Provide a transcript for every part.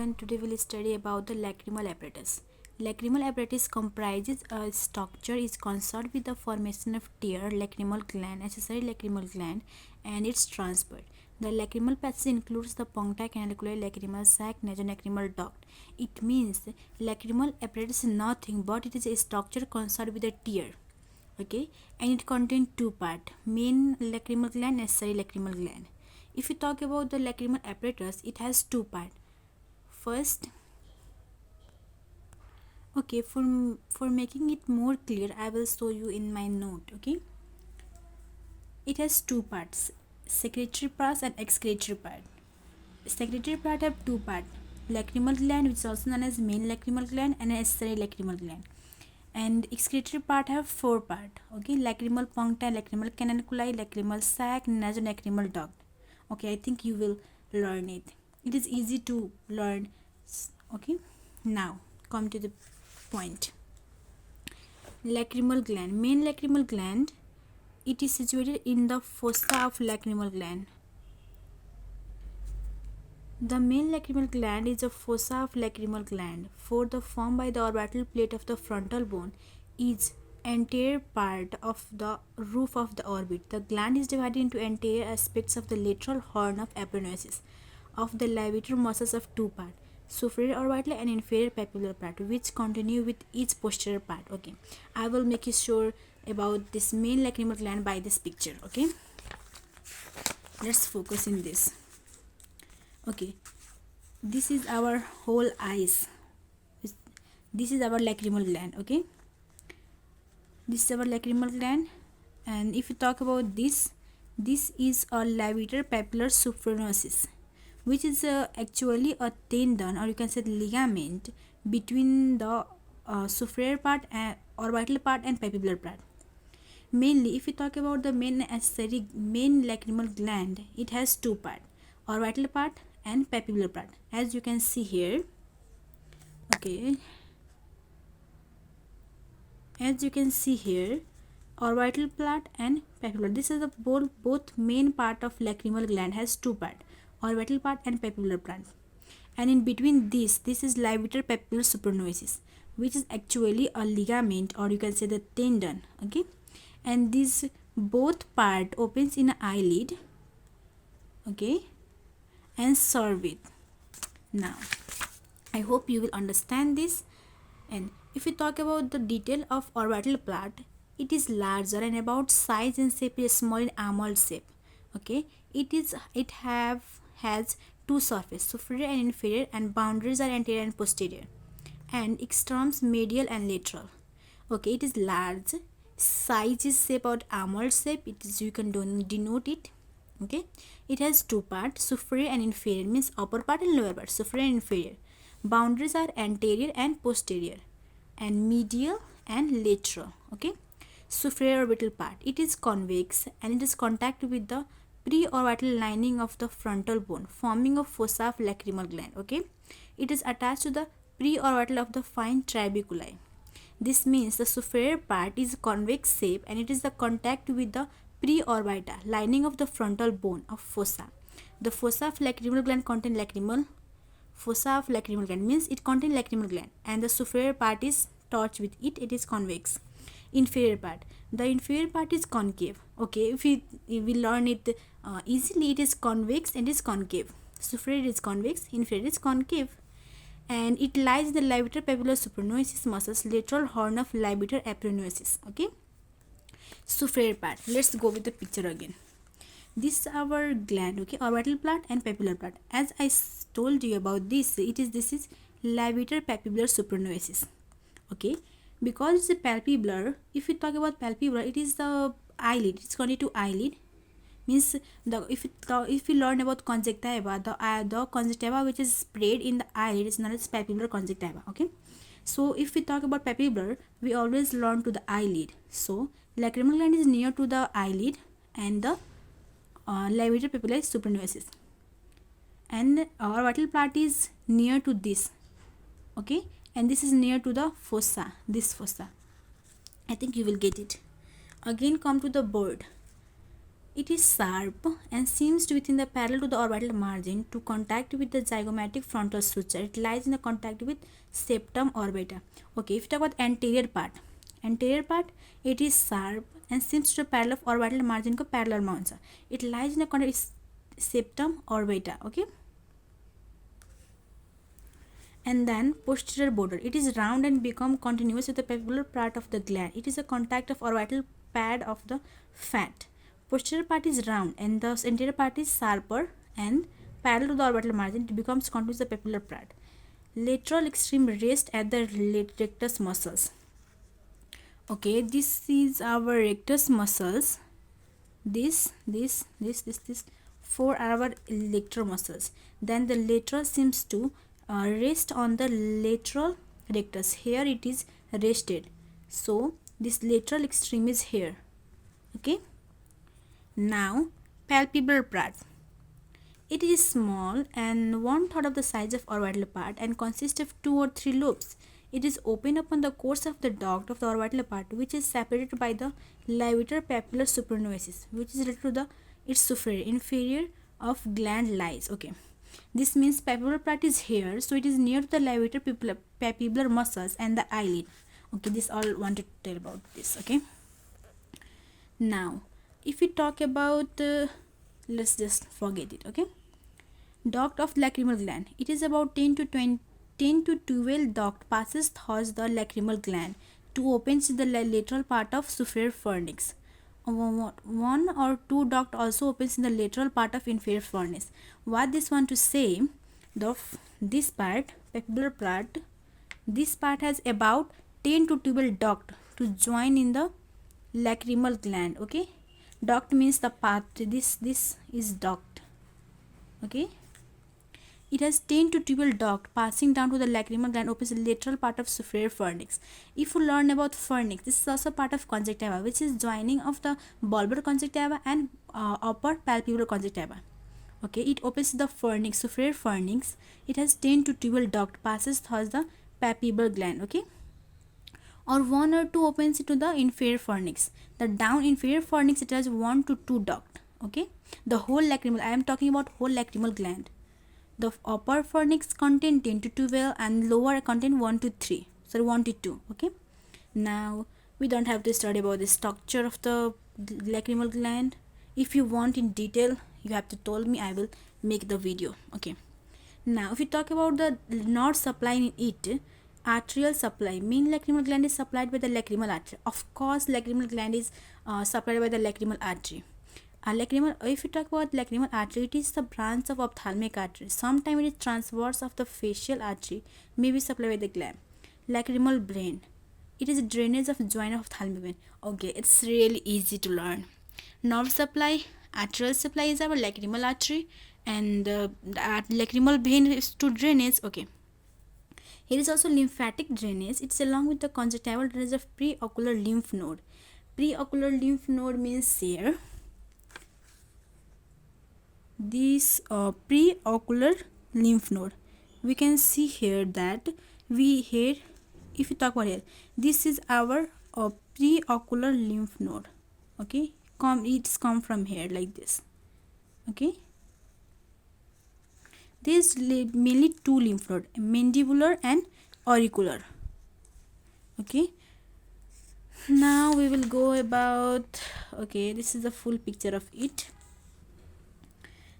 and today we'll study about the lacrimal apparatus. Lacrimal apparatus comprises a structure is concerned with the formation of tear, lacrimal gland, accessory lacrimal gland, and its transport. The lacrimal passage includes the puncta canaliculi, lacrimal sac, nasolacrimal duct. It means lacrimal apparatus is nothing but it is a structure concerned with the tear. Okay, and it contains two parts: main lacrimal gland, accessory lacrimal gland. If we talk about the lacrimal apparatus, it has two parts. First, okay, for making it more clear, I will show you in my note. Okay, it has two parts: secretory part and excretory part. Secretory part have two parts: lacrimal gland, which is also known as main lacrimal gland, and accessory lacrimal gland. And excretory part have four parts. Okay, lacrimal puncta, lacrimal canaliculi, lacrimal sac, nasolacrimal duct. Okay, I think you will learn it. It is easy to learn. Okay, now come to the point. Lacrimal gland, main lacrimal gland, it is situated in the fossa of lacrimal gland. The main lacrimal gland is a fossa of lacrimal gland. For the formed by the orbital plate of the frontal bone is anterior part of the roof of the orbit. The gland is divided into anterior aspects of the lateral horn of aponeurosis of the levator muscles of two parts: superior orbital and inferior papillar part, which continue with each posterior part. Okay, I will make you sure about this main lacrimal gland by this picture. Okay, let's focus in this. Okay, this is our whole eyes. This is our lacrimal gland. Okay, this is our lacrimal gland, and if you talk about this is a levator papillar supranuosis, which is actually a tendon, or you can say the ligament between the superior part and orbital part and papillar part. Mainly, if you talk about the main lacrimal gland, it has two parts: orbital part and papillar part, as you can see here. Okay, as you can see here, orbital part and papillar. This is the both main part of lacrimal gland has two parts: orbital part and papillar part. And in between this is levator papillar supranuosis, which is actually a ligament, or you can say the tendon. Okay, and this both part opens in an eyelid. Okay, and serve it. Now, I hope you will understand this. And if we talk about the detail of orbital part, it is larger and about size and shape is small in armored shape. Okay, it has two surfaces, superior and inferior, and boundaries are anterior and posterior, and extremes medial and lateral. Okay, it is large, size is shape about armored shape. It is, you can denote it. Okay, it has two parts, superior and inferior, means upper part and lower part, superior and inferior. Boundaries are anterior and posterior, and medial and lateral. Okay, superior orbital part, it is convex and it is contact with the pre-orbital lining of the frontal bone, forming a fossa of lacrimal gland. Okay, it is attached to the pre-orbital of the fine trabeculi. This means the superior part is convex shape and it is the contact with the pre-orbital lining of the frontal bone of fossa. The fossa of lacrimal gland contain lacrimal. Fossa of lacrimal gland means it contains lacrimal gland, and the superior part is touched with it. It is convex. Inferior part, the inferior part is concave. Okay, if we learn it easily, it is convex and is concave. Superior is convex, inferior is concave, and it lies in the levator papillar supranuosis muscles, lateral horn of levator aponeurosis. Okay, superior part. Let's go with the picture again. This is our gland. Okay, orbital part and papillar part. As I told you about this is levator papillar supranuosis. Okay, because it's a palpebral. If we talk about palpebral, it is the eyelid. It's connected to eyelid. Means if you learn about conjunctiva, the conjunctiva which is spread in the eyelid is known as palpebral conjunctiva. Okay, so if we talk about palpebral, we always learn to the eyelid. So lacrimal gland is near to the eyelid, and the levator papillar supranuosis, and orbital part is near to this. Okay, and this is near to the fossa, this fossa. I think you will get it. Again, come to the bird. It is sharp and seems to be within the parallel to the orbital margin to contact with the zygomatic frontal suture. It lies in the contact with septum orbita. Okay, if you talk about anterior part, it is sharp and seems to be parallel of orbital margin को parallel मा हुन्छ. It lies in the contact with septum orbita. Okay. And then posterior border. It is round and become continuous with the papillary part of the gland. It is a contact of orbital pad of the fat. Posterior part is round and the anterior part is sharper and parallel to the orbital margin. It becomes continuous with the papillary part. Lateral extreme rest at the rectus muscles. Okay, this is our rectus muscles. This four are our lateral muscles. Then the lateral seems to rest on the lateral rectus. Here it is rested, so this lateral extreme is here. Okay. Now palpebral part. It is small and 1/3 of the size of orbital part and consists of 2 or 3 lobes. It is open upon the course of the duct of the orbital part, which is separated by the levator papillary supernoesis, which is related to the its superior inferior of gland lies. Okay. This means papillary part is here, so it is near to the levator papillary muscles and the eyelid. Okay, this all wanted to tell about this. Okay. Now, if we talk about, let's just forget it. Okay. Duct of lacrimal gland. It is about 10 to 12 duct passes through the lacrimal gland. Two opens the lateral part of superior pharynx. 1 or 2 duct also opens in the lateral part of inferior pharynx. What this want to say, this part, papillary part, this part has about 10 to 12 duct to join in the lacrimal gland. Okay, duct means the path. This is duct. Okay, it has 10 to 12 duct passing down to the lacrimal gland, opens the lateral part of superior pharynx. If you learn about pharynx, this is also part of conjunctiva, which is joining of the bulbar conjunctiva and upper palpebral conjunctiva. Okay, it opens the pharynx, superior pharynx. It has 10 to 12 duct passes through the palpebral gland. Okay, or 1 or 2 opens into the inferior pharynx. The down inferior pharynx, it has 1 to 2 duct. Okay, the whole lacrimal, I am talking about whole lacrimal gland. The upper pharynx contain 10 to 12 and lower contain 1 to 3. Sorry, 1 to 2. Okay. Now we don't have to study about the structure of the lacrimal gland. If you want in detail, you have to tell me. I will make the video. Okay. Now if we talk about the nerve supply in it, arterial supply. Main lacrimal gland is supplied by the lacrimal artery. Of course, lacrimal gland is supplied by the lacrimal artery. If you talk about lacrimal artery, it is the branch of ophthalmic artery. Sometimes it is transverse of the facial artery, may be supplied by the gland. Lacrimal vein. It is a drainage of joint of ophthalmic vein. Okay, it's really easy to learn. Nerve supply, arterial supply is our lacrimal artery, and the lacrimal vein is to drainage. Okay. Here is also lymphatic drainage. It's along with the conjunctival drainage of preocular lymph node. Preocular lymph node means here. This preocular lymph node, we can see here that if you talk about here, this is our preocular lymph node. Okay, it's come from here like this. Okay, there's mainly 2 lymph nodes, mandibular and auricular. Okay, now we will go about, okay, this is the full picture of it.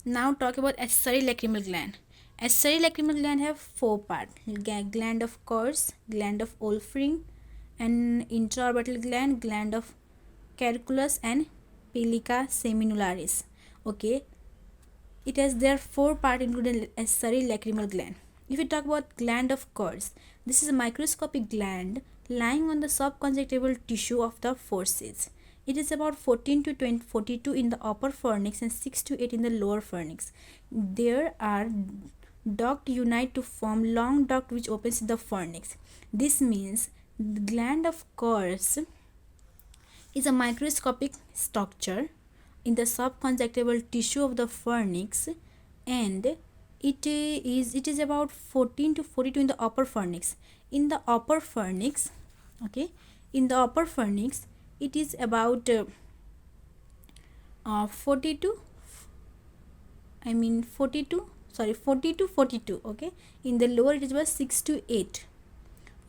Now talk about accessory lacrimal gland. Accessory lacrimal gland have 4 parts: gland of Kurz, gland of Wolfram, and intraorbital gland, gland of Caraculus, and Pellica seminularis. Okay, it has their 4 parts including accessory lacrimal gland. If you talk about gland of Kurz, this is a microscopic gland lying on the subconjunctival tissue of the forces. It is about 14 to 42 in the upper pharynx and 6 to 8 in the lower pharynx. There are duct unite to form long duct which opens the pharynx. This means the gland of Kurz is a microscopic structure in the subconjunctival tissue of the pharynx, and it is about 14 to 42 in the upper pharynx. In the upper pharynx, okay, in the upper pharynx, it is about 42, I mean 42, sorry, 40 to 42. Okay, in the lower it is about 6 to 8.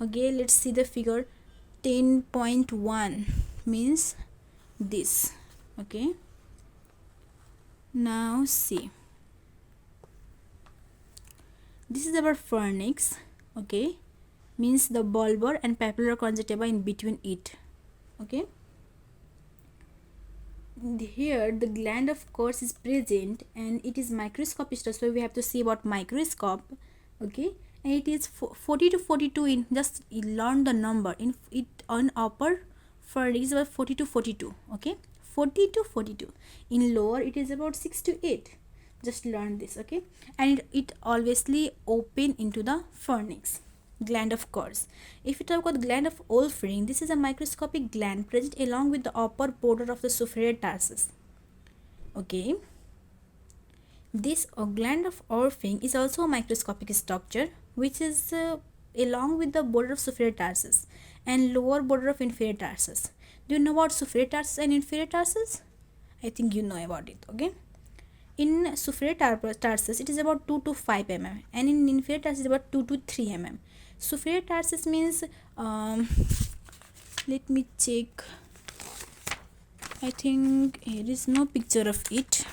Okay, let's see the figure. 10.1 means this. Okay, now see, this is our pharynx. Okay, means the bulbar and papillary conjunctiva in between it. Okay, here the gland of course is present and it is microscopic, so we have to see about microscope. Okay, and it is 40 to 42 in, just learn the number in it on upper pharynx about 40 to 42. Okay, 40 to 42. In lower it is about 6 to 8. Just learn this. Okay, and it obviously open into the pharynx gland of course. If we talk about the gland of Olfring, this is a microscopic gland present along with the upper border of the superior tarsus. Okay, this gland of Olfring is also a microscopic structure which is along with the border of superior tarsus and lower border of inferior tarsus. Do you know about superior tarsus and inferior tarsus? I think you know about it. Okay, in superior tarsus it is about 2 to 5 mm and in inferior tarsus it is about 2 to 3 mm. Superior tarsus means let me check. I think here is no picture of it,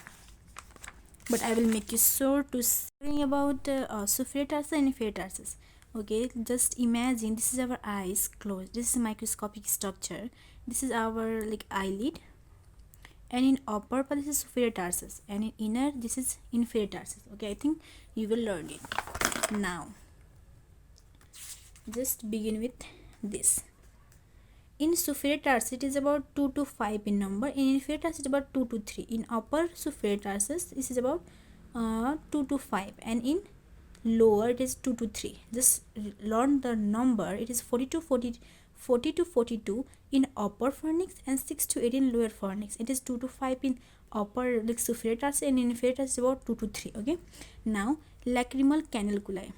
but I will make you sure to see about superior tarsus and inferior tarsus. Okay, just imagine this is our eyes closed. This is a microscopic structure. This is our like eyelid, and in upper part this is superior tarsus and in inner this is inferior tarsus. Okay, I think you will learn it now. Just begin with this. In superior tarsus it is about 2 to 5 in number. In inferior tarsus it is about 2 to 3. In upper superior tarsus this is about 2 to 5 and in lower it is 2 to 3. Just learn the number. It is 40 to 42 in upper pharynx and 6 to 8 in lower pharynx. It is 2 to 5 in upper like superior tarsus and in inferior tarsus about 2 to 3. Okay, now lacrimal canaliculi.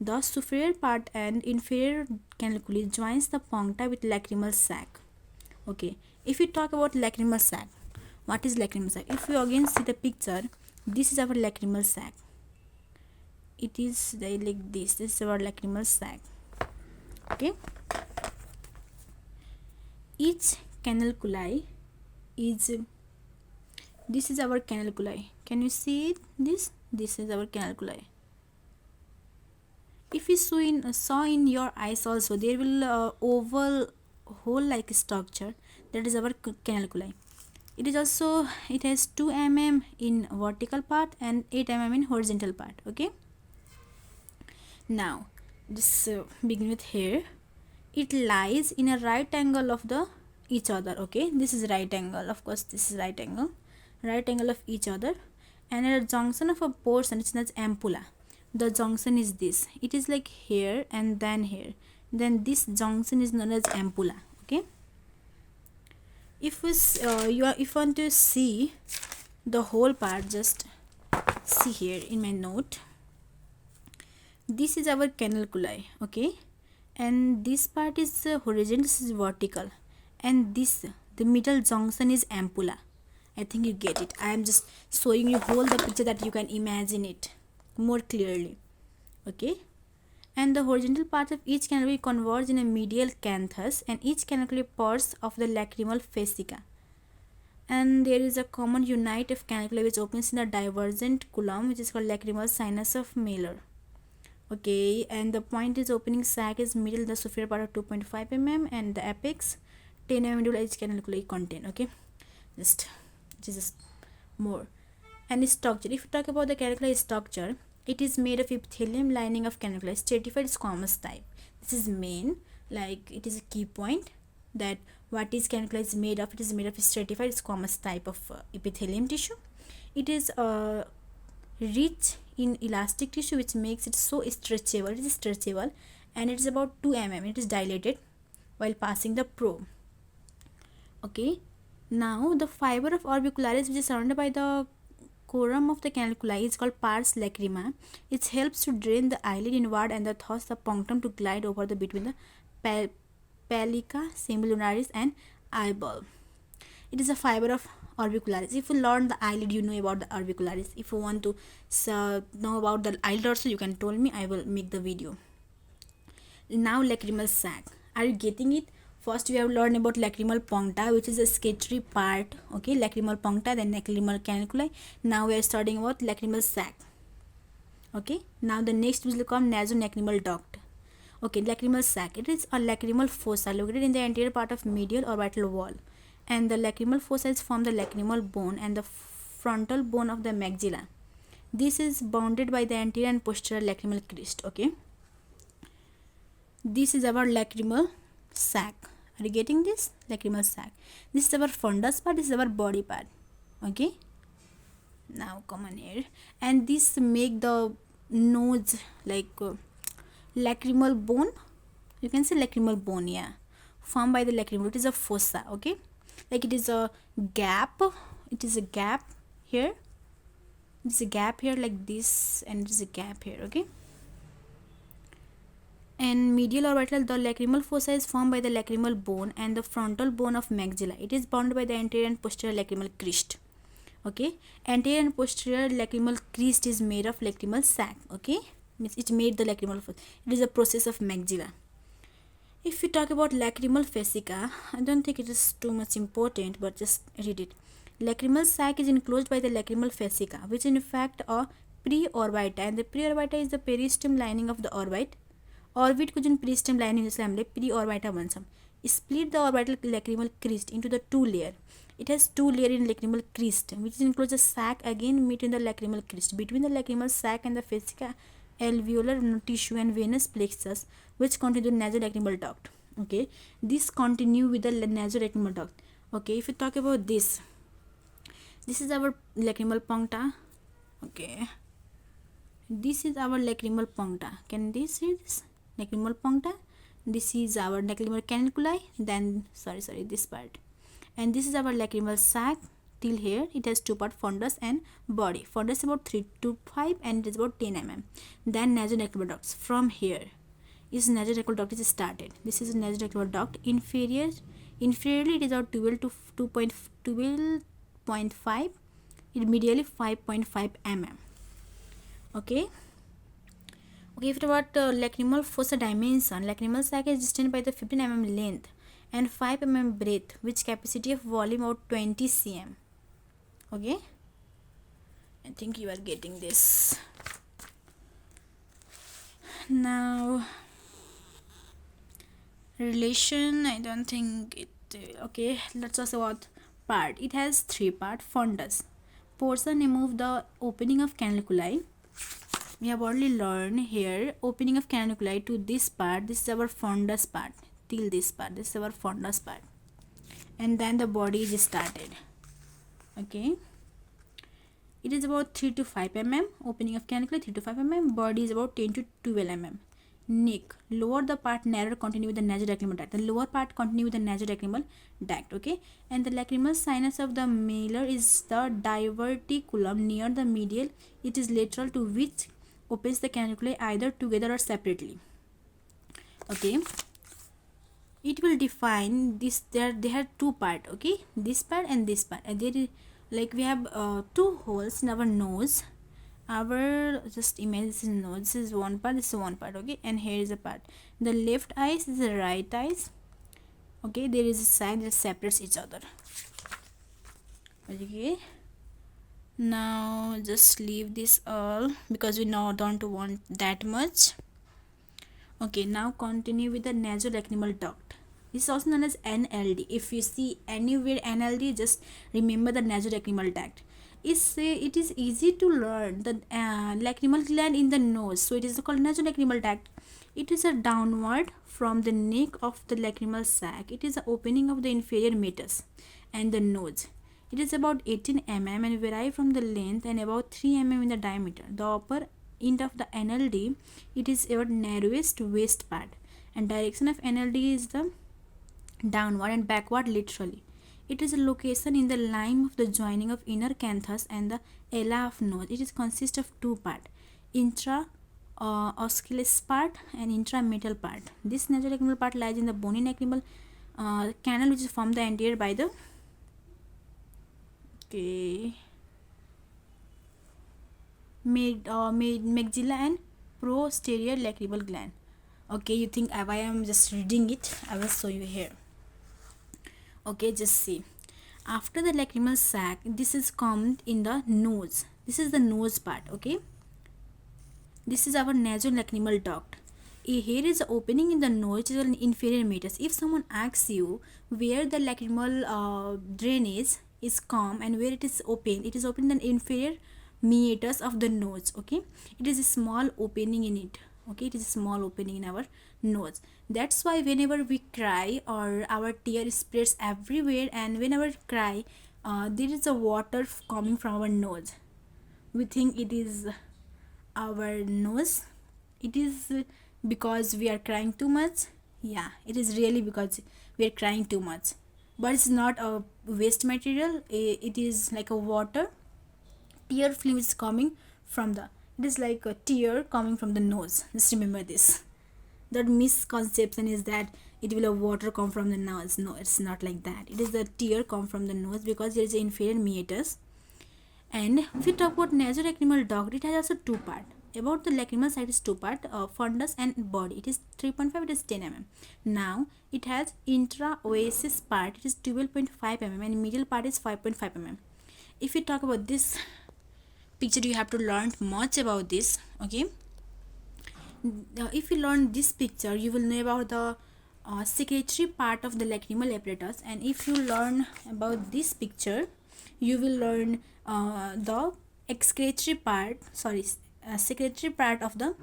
The superior part and inferior canaliculi joins the puncta with lacrimal sac. Okay, if we talk about lacrimal sac, what is lacrimal sac? If you again see the picture, this is our lacrimal sac. It is like this. This is our lacrimal sac. Okay, each canaliculi is, this is our canaliculi. Can you see it? This is our canaliculi. If you saw in your eyes also, there will oval hole like structure, that is our canaliculi. It is also, it has 2 mm in vertical part and 8 mm in horizontal part. Okay, now this begin with here. It lies in a right angle of the each other. Okay, this is right angle, of course this is right angle of each other, and at a junction of a portion it's known as ampulla. The junction is this. It is like here and then here. Then this junction is known as ampulla. Okay. If we if you want to see the whole part, just see here in my note. This is our canaliculi. Okay, and this part is horizontal. This is vertical, and this the middle junction is ampulla. I think you get it. I am just showing you whole the picture that you can imagine it more clearly. Okay, and the horizontal parts of each canal converge in a medial canthus, and each canal parts of the lacrimal fascia, and there is a common unite of canaliculi which opens in a divergent column which is called lacrimal sinus of Miller. Okay, and the point is opening sac is middle, the superior part of 2.5 mm and the apex 10 mm each canaliculi contain. Okay, just more. And structure, if you talk about the canaliculi structure, it is made of epithelium lining of canaliculi, stratified squamous type. This is main, like it is a key point that what is canaliculi is made of. It is made of stratified squamous type of epithelium tissue. It is rich in elastic tissue which makes it so stretchable. It is stretchable and it is about 2 mm. It is dilated while passing the probe. Okay, now the fiber of orbicularis which is surrounded by the corum of the canaliculi is called pars lacrima. It helps to drain the eyelid inward and thus the punctum to glide over the between the pellica, semilunaris and eyeball. It is a fiber of orbicularis. If you learn the eyelid, you know about the orbicularis. If you want to know about the eyelid also, you can tell me, I will make the video. Now lacrimal sac, are you getting it? First we have learned about lacrimal puncta, which is a skeletal part, okay, lacrimal puncta, then lacrimal caniculi. Now we are studying about lacrimal sac. Okay, now the next will come nasolacrimal duct. Okay, lacrimal sac, it is a lacrimal fossa located in the anterior part of medial orbital wall, and the lacrimal fossa is from the lacrimal bone and the frontal bone of the maxilla. This is bounded by the anterior and posterior lacrimal crest. Okay, this is our lacrimal sac. Are you getting this? Lacrimal sac. This is our fundus part, this is our body part. Okay, now come on here, and this make the nose like lacrimal bone. You can say lacrimal bone, yeah, formed by the lacrimal. It is a fossa. Okay, like it is a gap, it is a gap here, it's a gap here like this, and it is a gap here. Okay, and medial orbital, the lacrimal fossa is formed by the lacrimal bone and the frontal bone of maxilla. It is bounded by the anterior and posterior lacrimal crest. Okay, anterior and posterior lacrimal crest is made of lacrimal sac. Okay, means it made the lacrimal fossa. It is a process of maxilla. If we talk about lacrimal fascica, I don't think it is too much important, but just read it. Lacrimal sac is enclosed by the lacrimal fascica, which is in fact a preorbita, and the preorbita is the peristem lining of the orbit. Orbit को जो peristem lining जैसे हमने preorbita बन split the orbital lacrimal crest into the two layer. It has two layer in lacrimal crest, which includes the sac again meet in the lacrimal crest. Between the lacrimal sac and the fascica, alveolar tissue and venous plexus, which continue the nasolacrimal duct. Okay, this continue with the nasolacrimal duct. Okay, if you talk about this is our lacrimal puncta. Okay, this is our lacrimal puncta. Can this see this lacrimal puncta? This is our lacrimal caniculi. Then this part, and this is our lacrimal sac. Till here it has two parts, fundus and body. Fundus about 3 to 5 and it is about 10 mm. Then nasolacrimal ducts. From here is nasolacrimal duct is started. This is nasolacrimal duct. Inferiorly it is about 12 to 12.5. Medially 5.5 mm. Okay, if it about lacrimal fossa dimension, lacrimal sac is distant by the 15 mm length and 5 mm breadth, which capacity of volume about 20 cm. Okay, I think you are getting this. Now relation, I don't think it. Okay, let's talk about part. It has 3 parts. Fundus portion remove the opening of caniculi. We have already learned here opening of caniculi to this part. This is our fundus part till this part. This is our fundus part, and then the body is started. Okay, it is about 3 to 5 mm. Opening of caniculi 3 to 5 mm. Body is about 10 to 12 mm. Neck, lower the part narrow, continue with the nasolacrimal duct. The lower part continue with the nasolacrimal duct. Okay, and the lacrimal sinus of the malar is the diverticulum near the medial. It is lateral to which opens the caniculi either together or separately. Okay, it will define this. They have 2 parts. Okay, this part and this part, and there is like we have 2 holes in our nose. Our just imagine this is nose. This is one part, this is one part. Okay, and here is a part. The left eyes is the right eyes. Okay, there is a sac that separates each other. Okay, now just leave this all because we now don't want that much. Okay, now continue with the nasolacrimal duct. This is also known as NLD. If you see anywhere NLD, just remember the nasolacrimal duct. It is easy to learn the lacrimal gland in the nose, so it is called nasolacrimal duct. It is a downward from the neck of the lacrimal sac. It is the opening of the inferior meatus and the nose. It is about 18 mm and vary from the length and about 3 mm in the diameter. The upper end of the NLD, it is our narrowest waist part, and direction of NLD is the downward and backward laterally. It is a location in the line of the joining of inner canthus and the ala of nose. It is consists of 2 parts, intra osculus part and intrametal part. This nasolacrimal part lies in the bony lacrimal canal, which is formed the anterior by the Okay, maxilla and posterior lacrimal gland. Okay, you think I am just reading it? I will show you here. Okay, just see. After the lacrimal sac, this is comes in the nose. This is the nose part. Okay, this is our nasolacrimal duct. Here is the opening in the nose, which is an inferior meatus. If someone asks you where the lacrimal drainage is come and where it is open in the inferior meatus of the nose. Okay, it is a small opening in it. Okay, it is a small opening in our nose. That's why whenever we cry or our tear spreads everywhere, and whenever we cry, there is a water coming from our nose. We think it is our nose. It is because we are crying too much. Yeah, it is really because we are crying too much, but it's not a waste material. It is like a water. Tear film is coming from the, it is like a tear coming from the nose. Just remember this. The misconception is that it will have water come from the nose. No, it's not like that. It is the tear come from the nose because there is an inferior meatus. And if we talk about nasolacrimal duct, it has also two parts. About the lacrimal side is two part, fundus and body. It is 3.5, it is 10 mm. Now it has intra-oasis part, it is 12.5 mm, and middle part is 5.5 mm. If you talk about this picture, you have to learn much about this. Okay, if you learn this picture, you will know about the secretory part of the lacrimal apparatus, and if you learn about this picture, you will learn the excretory part, secretory part of the,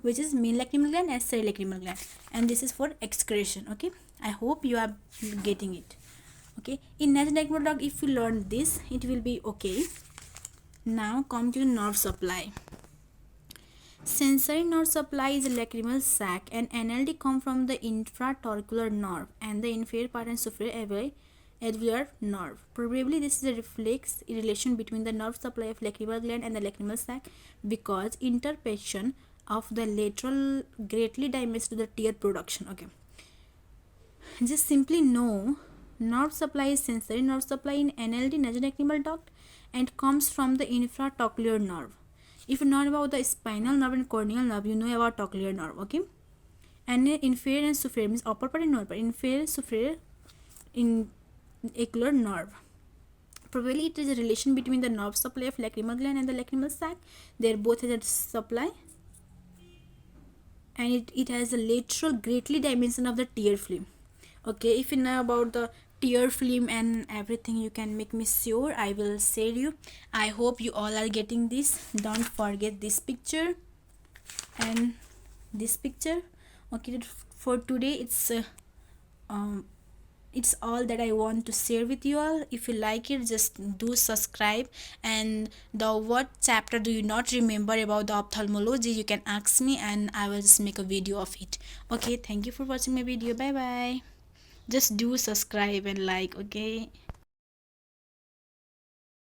which is main lacrimal gland and lacrimal gland, and this is for excretion. Okay, I hope you are getting it. Okay, in nasolacrimal duct, if you learn this, it will be okay. Now come to nerve supply. Sensory nerve supply is a lacrimal sac, and NLD come from the infratorcular nerve and the inferior part and superior alveolar nerve. Probably this is a reflex relation between the nerve supply of lacrimal gland and the lacrimal sac, because interpation of the lateral greatly damages to the tear production. Okay, just simply know nerve supply is sensory nerve supply in NLD, nasolacrimal duct, and comes from the infratorcular nerve. If you know about the spinal nerve and corneal nerve, you know about torcular nerve. Okay, and inferior and superior means upper part and lower part. Inferior, superior, in ocular nerve. Probably it is a relation between the nerve supply of lacrimal gland and the lacrimal sac. They both has a supply, and it has a lateral greatly dimension of the tear film. Okay, if you know about the tear film and everything, you can make me sure I will share you. I hope you all are getting this. Don't forget this picture and this picture. Okay, for today it's all that I want to share with you all. If you like it, just do subscribe, and the what chapter do you not remember about the ophthalmology, you can ask me and I will just make a video of it. Okay, thank you for watching my video. Bye bye. Just do subscribe and like. Okay.